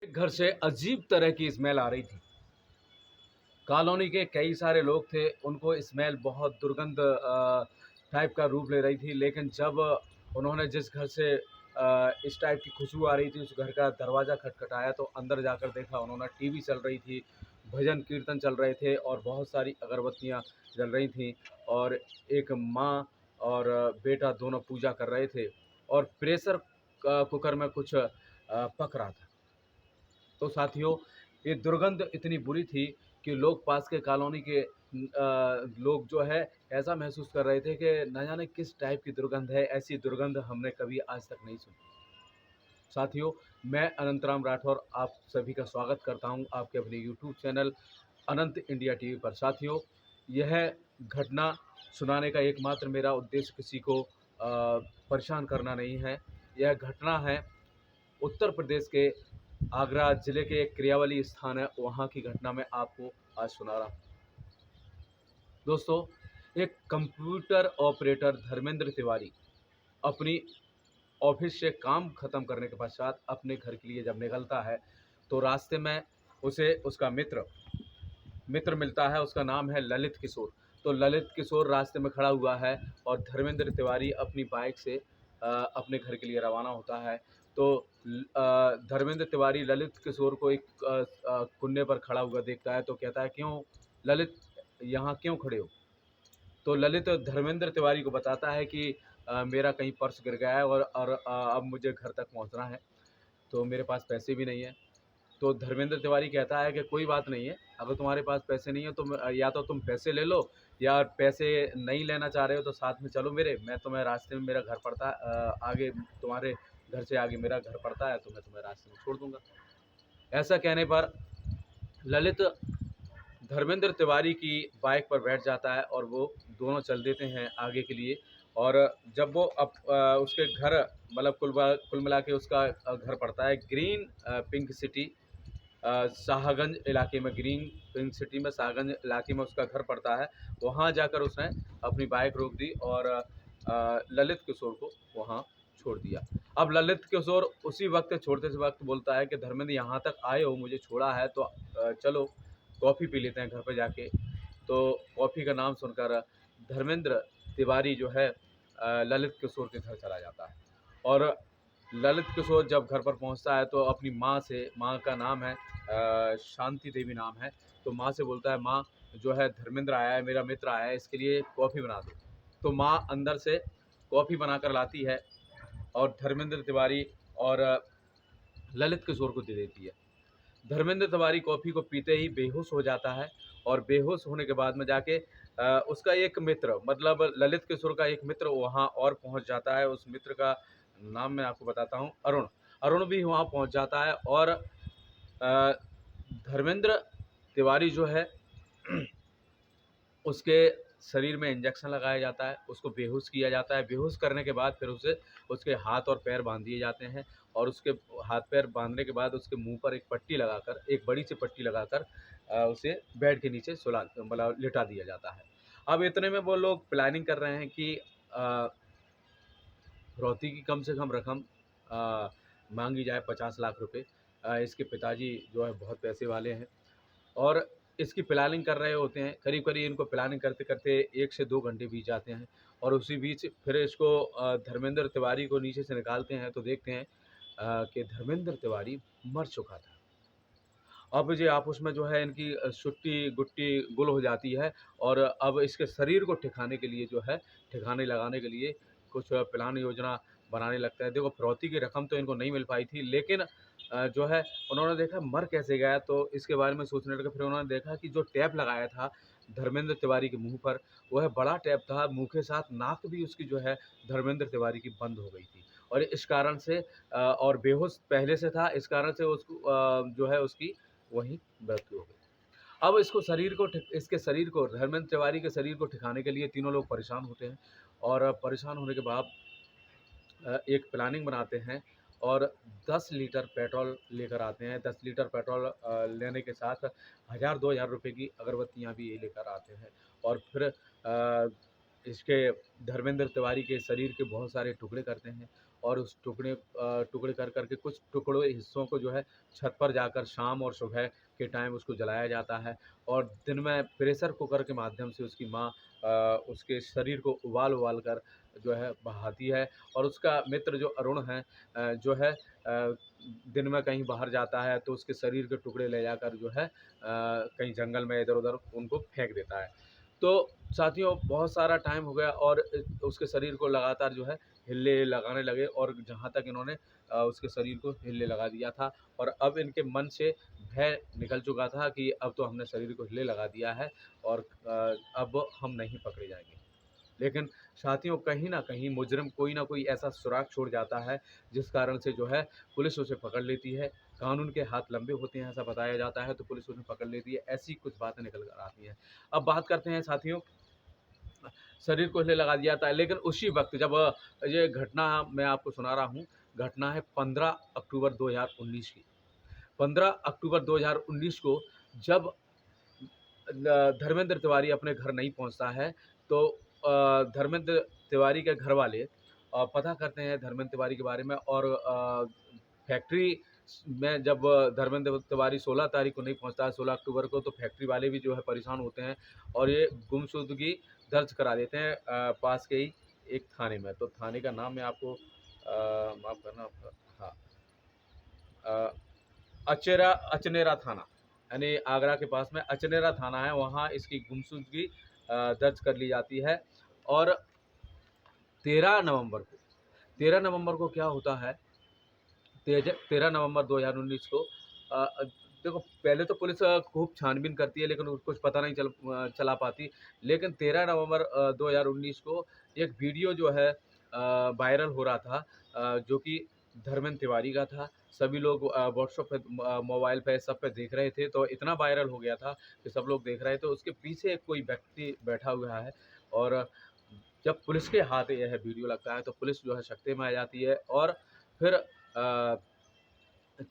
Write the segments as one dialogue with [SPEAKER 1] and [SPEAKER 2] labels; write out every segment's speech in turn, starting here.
[SPEAKER 1] घर से अजीब तरह की स्मेल आ रही थी। कॉलोनी के कई सारे लोग थे, उनको स्मेल बहुत दुर्गंध टाइप का रूप ले रही थी। लेकिन जब उन्होंने जिस घर से इस टाइप की खुशबू आ रही थी, उस घर का दरवाज़ा खटखटाया तो अंदर जाकर देखा उन्होंने टीवी चल रही थी, भजन कीर्तन चल रहे थे और बहुत सारी अगरबत्तियाँ जल रही थीं और एक माँ और बेटा दोनों पूजा कर रहे थे और प्रेशर कुकर में कुछ पक रहा था। तो साथियों, ये दुर्गंध इतनी बुरी थी कि लोग पास के कॉलोनी के लोग जो है ऐसा महसूस कर रहे थे कि न जाने किस टाइप की दुर्गंध है, ऐसी दुर्गंध हमने कभी आज तक नहीं सुनी। साथियों, मैं अनंतराम राठौर आप सभी का स्वागत करता हूं आपके अपने यूट्यूब चैनल अनंत इंडिया टीवी पर। साथियों, यह घटना सुनाने का एकमात्र मेरा उद्देश्य किसी को परेशान करना नहीं है। यह घटना है उत्तर प्रदेश के आगरा ज़िले के एक क्रियावली स्थान है, वहाँ की घटना मैं आपको आज सुना रहा हूँ। दोस्तों, एक कंप्यूटर ऑपरेटर धर्मेंद्र तिवारी अपनी ऑफिस से काम ख़त्म करने के पश्चात अपने घर के लिए जब निकलता है, तो रास्ते में उसे उसका मित्र मिलता है। उसका नाम है ललित किशोर। तो ललित किशोर रास्ते में खड़ा हुआ है और धर्मेंद्र तिवारी अपनी बाइक से अपने घर के लिए रवाना होता है। तो धर्मेंद्र तिवारी ललित किशोर को एक कुन्ने पर खड़ा हुआ देखता है तो कहता है, क्यों ललित, यहाँ क्यों खड़े हो? तो ललित धर्मेंद्र तिवारी को बताता है कि मेरा कहीं पर्स गिर गया है और अब मुझे घर तक पहुंचना है, तो मेरे पास पैसे भी नहीं है। तो धर्मेंद्र तिवारी कहता है कि कोई बात नहीं है, अगर तुम्हारे पास पैसे नहीं है तो या तो तुम पैसे ले लो, या पैसे नहीं लेना चाह रहे हो तो साथ में चलो मेरे, मैं तुम्हें रास्ते में मेरा घर पड़ता आगे, तुम्हारे घर से आगे मेरा घर पड़ता है, तो मैं तुम्हें रास्ते में छोड़ दूंगा। ऐसा कहने पर ललित धर्मेंद्र तिवारी की बाइक पर बैठ जाता है और वो दोनों चल देते हैं आगे के लिए। और जब वो उसके घर, मतलब कुल मिला के उसका घर पड़ता है ग्रीन पिंक सिटी शाहगंज इलाके में, ग्रीन पिंक सिटी में शाहगंज इलाके में उसका घर पड़ता है। वहाँ जाकर उसने अपनी बाइक रोक दी और ललित किशोर को वहाँ छोड़ दिया। अब ललित किशोर उसी वक्त छोड़ते से वक्त बोलता है कि धर्मेंद्र, यहाँ तक आए हो, मुझे छोड़ा है तो चलो कॉफ़ी पी लेते हैं घर पे जाके। तो कॉफ़ी का नाम सुनकर धर्मेंद्र तिवारी जो है ललित किशोर के घर चला जाता है। और ललित किशोर जब घर पर पहुंचता है तो अपनी माँ से, माँ का नाम है शांति देवी नाम है, तो माँ से बोलता है, माँ जो है धर्मेंद्र आया है, मेरा मित्र आया है, इसके लिए कॉफ़ी बना दो। तो माँ अंदर से कॉफ़ी बनाकर लाती है और धर्मेंद्र तिवारी और ललित किशोर को दे देती है। धर्मेंद्र तिवारी कॉफ़ी को पीते ही बेहोश हो जाता है और बेहोश होने के बाद में जाके उसका एक मित्र, मतलब ललित किशोर का एक मित्र वहाँ और पहुँच जाता है। उस मित्र का नाम मैं आपको बताता हूँ, अरुण। अरुण भी वहाँ पहुँच जाता है और धर्मेंद्र तिवारी जो है उसके शरीर में इंजेक्शन लगाया जाता है, उसको बेहोश किया जाता है। बेहोश करने के बाद फिर उसे उसके हाथ और पैर बांध दिए जाते हैं और उसके हाथ पैर बांधने के बाद उसके मुंह पर एक पट्टी लगाकर, एक बड़ी सी पट्टी लगाकर उसे बेड के नीचे सुला, मतलब लिटा दिया जाता है। अब इतने में वो लोग प्लानिंग कर रहे हैं कि फिरौती की कम से कम रकम मांगी जाए, 50 लाख रुपए। इसके पिताजी जो है बहुत पैसे वाले हैं और इसकी प्लानिंग कर रहे होते हैं। करीब-करीब इनको प्लानिंग करते-करते 1 से 2 घंटे बीत जाते हैं और उसी बीच फिर इसको धर्मेंद्र तिवारी को नीचे से निकालते हैं तो देखते हैं कि धर्मेंद्र तिवारी मर चुका था। अब ये आपस में जो है इनकी सुट्टी-गुट्टी गुल हो जाती है और अब इसके शरीर को ठिकाने के लिए जो है, ठिकाने लगाने के लिए कुछ प्लान योजना बनाने लगता है। देखो, फिरौती की रकम तो इनको नहीं मिल पाई थी, लेकिन जो है उन्होंने देखा मर कैसे गया, तो इसके बारे में सोचने लगे। फिर उन्होंने देखा कि जो टैप लगाया था धर्मेंद्र तिवारी के मुँह पर, वह बड़ा टैप था। मुँह के साथ नाक भी उसकी जो है धर्मेंद्र तिवारी की बंद हो गई थी और इस कारण से और बेहोश पहले से था, इस कारण से उसको जो है उसकी वहीं मृत्यु हो गई। अब इसके शरीर को, धर्मेंद्र तिवारी के शरीर को ठिकाने के लिए तीनों लोग परेशान होते हैं और परेशान होने के बाद एक प्लानिंग बनाते हैं और 10 लीटर पेट्रोल लेकर आते हैं। 10 लीटर पेट्रोल लेने के साथ 1000-2000 रुपए की अगरबत्तियाँ भी ये लेकर आते हैं और फिर इसके धर्मेंद्र तिवारी के शरीर के बहुत सारे टुकड़े करते हैं और उस टुकड़े कर कर के कुछ टुकड़ों हिस्सों को जो है छत पर जाकर शाम और सुबह के टाइम उसको जलाया जाता है। और दिन में प्रेशर कुकर के माध्यम से उसकी माँ उसके शरीर को उबाल-उबाल कर जो है बहाती है। और उसका मित्र जो अरुण है जो है दिन में कहीं बाहर जाता है तो उसके शरीर के टुकड़े ले जाकर जो है कहीं जंगल में इधर-उधर उनको फेंक देता है। तो साथियों बहुत सारा टाइम हो गया और उसके शरीर को लगातार जो है हिल्ले लगाने लगे और जहाँ तक इन्होंने उसके शरीर को हिल्ले लगा दिया था। और अब इनके मन से भय निकल चुका था कि अब तो हमने शरीर को हिले लगा दिया है और अब हम नहीं पकड़े जाएँगे। लेकिन साथियों कहीं न कहीं मुजरिम कोई न कोई ऐसा सुराग छोड़ जाता है जिस कारण से जो है पुलिस उसे पकड़ लेती है। कानून के हाथ लंबे होते हैं ऐसा बताया जाता है तो पुलिस उन्हें पकड़ लेती है। ऐसी कुछ बातें निकल कर आती हैं। अब बात करते हैं साथियों, शरीर को हिले लगा दिया था लेकिन उसी वक़्त जब ये घटना मैं आपको सुना रहा हूँ, घटना है 15 अक्टूबर 2019 की। 15 अक्टूबर 2019 को जब धर्मेंद्र तिवारी अपने घर नहीं पहुंचता है तो धर्मेंद्र तिवारी के घर वाले पता करते हैं धर्मेंद्र तिवारी के बारे में। और फैक्ट्री में जब धर्मेंद्र तिवारी 16 तारीख को नहीं पहुंचता है, 16 अक्टूबर को, तो फैक्ट्री वाले भी जो है परेशान होते हैं और ये गुमशुदगी दर्ज करा देते हैं पास के ही एक थाने में। तो थाने का नाम मैं आपको माफ़ करना आपका, हाँ, अ, अचनेरा थाना, यानी आगरा के पास में अचनेरा थाना है, वहाँ इसकी गुमशुदगी दर्ज कर ली जाती है। और 13 नवंबर को 13 नवंबर को क्या होता है, 13 नवंबर 2019 को देखो पहले तो पुलिस खूब छानबीन करती है लेकिन उसको कुछ पता नहीं चला पाती। लेकिन 13 नवंबर 2019 को एक वीडियो जो है वायरल हो रहा था जो कि धर्मेंद्र तिवारी का था। सभी लोग व्हाट्सएप पे मोबाइल पे सब पे देख रहे थे तो इतना वायरल हो गया था कि सब लोग देख रहे थे। उसके पीछे कोई व्यक्ति बैठा हुआ है और जब पुलिस के हाथ यह वीडियो लगता है तो पुलिस जो है सकते में आ जाती है। और फिर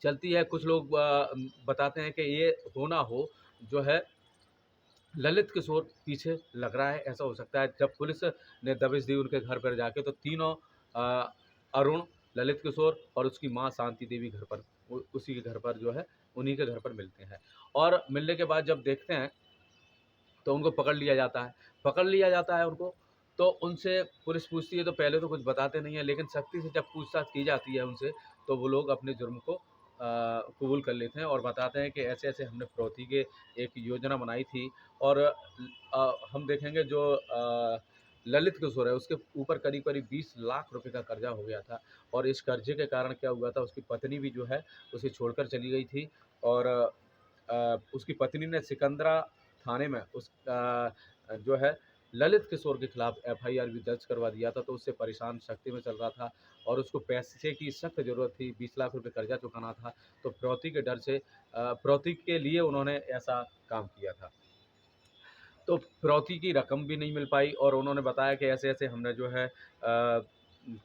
[SPEAKER 1] चलती है। कुछ लोग बताते हैं कि ये हो ना हो जो है ललित किशोर पीछे लग रहा है, ऐसा हो सकता है। जब पुलिस ने दबिश दी उनके घर पर जाके तो तीनों अरुण, ललित किशोर और उसकी माँ शांति देवी घर पर उसी के घर पर जो है उन्हीं के घर पर मिलते हैं। और मिलने के बाद जब देखते हैं तो उनको पकड़ लिया जाता है। पकड़ लिया जाता है उनको, तो उनसे पुलिस पूछती है तो पहले तो कुछ बताते नहीं हैं, लेकिन सख्ती से जब पूछताछ की जाती है उनसे, तो वो लोग अपने जुर्म को कबूल कर लेते हैं और बताते हैं कि ऐसे-ऐसे हमने फिरौती के एक योजना बनाई थी। और हम देखेंगे जो ललित किशोर है, उसके ऊपर करीब-करीब 20 लाख रुपए का कर्ज़ा हो गया था। और इस कर्ज़े के कारण क्या हुआ था, उसकी पत्नी भी जो है, उसे छोड़कर चली गई थी। और उसकी पत्नी ने सिकंदरा थाने में जो है ललित किशोर के खिलाफ एफआईआर भी दर्ज करवा दिया था। तो उससे परेशान सख्ती में चल रहा था और उसको पैसे की सख्त ज़रूरत थी, 20 लाख रुपए कर्जा चुकाना था। तो फिरौती के डर से फिरौती के लिए उन्होंने ऐसा काम किया था। तो फिरौती की रकम भी नहीं मिल पाई और उन्होंने बताया कि ऐसे-ऐसे हमने जो है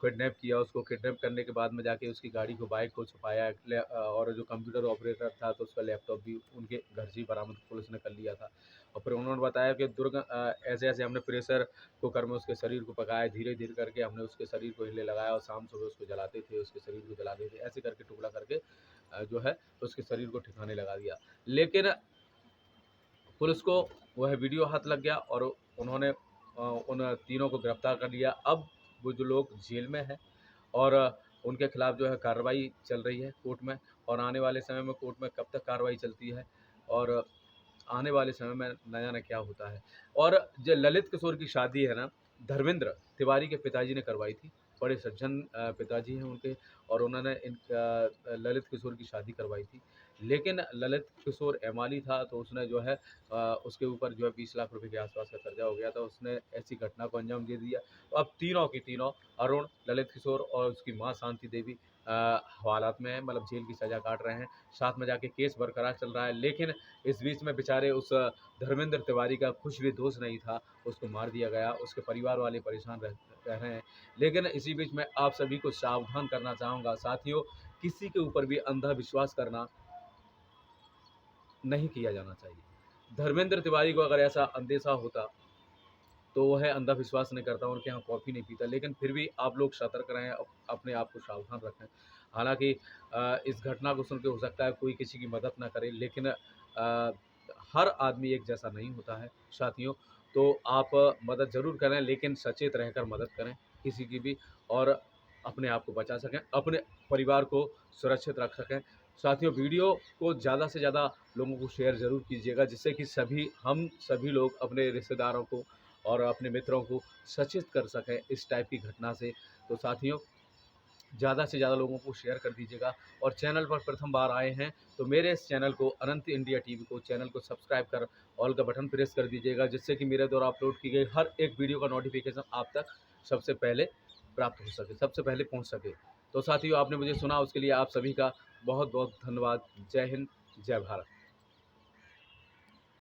[SPEAKER 1] किडनैप किया उसको। किडनैप करने के बाद में जाके उसकी गाड़ी को, बाइक को छुपाया, और जो कंप्यूटर ऑपरेटर था तो उसका लैपटॉप भी उनके घर से ही बरामद पुलिस ने कर लिया था। और फिर उन्होंने बताया कि ऐसे-ऐसे हमने प्रेशर कुकर में उसके शरीर को पकाया, धीरे-धीरे करके हमने उसके शरीर को हिले लगाया और शाम सुबह उसको जलाते थे, उसके शरीर को जलाते थे। ऐसे करके टुकड़ा करके जो है उसके शरीर को ठिकाने लगा दिया। लेकिन पुलिस को वह वीडियो हाथ लग गया और उन्होंने उन तीनों को गिरफ्तार कर लिया। अब वो जो लोग जेल में हैं और उनके खिलाफ जो है कार्रवाई चल रही है कोर्ट में। और आने वाले समय में कोर्ट में कब तक कार्रवाई चलती है और आने वाले समय में न जाने क्या होता है। और जो ललित किशोर की शादी है ना, धर्मेंद्र तिवारी के पिताजी ने करवाई थी। बड़े सज्जन पिताजी हैं उनके और उन्होंने ललित किशोर की शादी करवाई थी। लेकिन ललित किशोर एमाली था तो उसने जो है उसके ऊपर जो है 20 लाख रुपए के आस-पास का कर्जा हो गया था। उसने ऐसी घटना को अंजाम दे दिया। तो अब तीनों की तीनों अरुण, ललित किशोर और उसकी माँ शांति देवी हवालात में हैं, मतलब जेल की सज़ा काट रहे हैं। साथ में जाके केस बरकरार चल रहा है। लेकिन इस बीच में बेचारे उस धर्मेंद्र तिवारी का कुछ भी दोष नहीं था, उसको मार दिया गया। उसके परिवार वाले परेशान रह रहे हैं। लेकिन इसी बीच मैं आप सभी को सावधान करना चाहूँगा साथियों, किसी के ऊपर भी अंधा विश्वास करना नहीं किया जाना चाहिए। धर्मेंद्र तिवारी को अगर ऐसा अंदेशा होता तो वह अंधविश्वास नहीं करता, उनके यहाँ कॉफ़ी नहीं पीता। लेकिन फिर भी आप लोग सतर्क रहें, अपने आप को सावधान रखें। हालाँकि इस घटना को सुन के हो सकता है कोई किसी की मदद ना करे, लेकिन हर आदमी एक जैसा नहीं होता है साथियों। तो आप मदद ज़रूर करें, लेकिन सचेत रहकर मदद करें किसी की भी, और अपने आप को बचा सकें, अपने परिवार को सुरक्षित रख सकें। साथियों, वीडियो को ज़्यादा से ज़्यादा लोगों को शेयर ज़रूर कीजिएगा, जिससे कि हम सभी लोग अपने रिश्तेदारों को और अपने मित्रों को सचेत कर सकें इस टाइप की घटना से। तो साथियों, ज़्यादा से ज़्यादा लोगों को शेयर कर दीजिएगा, और चैनल पर प्रथम बार आए हैं तो मेरे इस चैनल को, अनंत इंडिया टीवी को, चैनल को सब्सक्राइब कर ऑल का बटन प्रेस कर दीजिएगा, जिससे कि मेरे द्वारा अपलोड की गई हर एक वीडियो का नोटिफिकेशन आप तक सबसे पहले प्राप्त हो सके, सबसे पहले पहुंच सके। तो साथियों, आपने मुझे सुना, उसके लिए आप सभी का बहुत बहुत धन्यवाद। जय हिंद, जय भारत।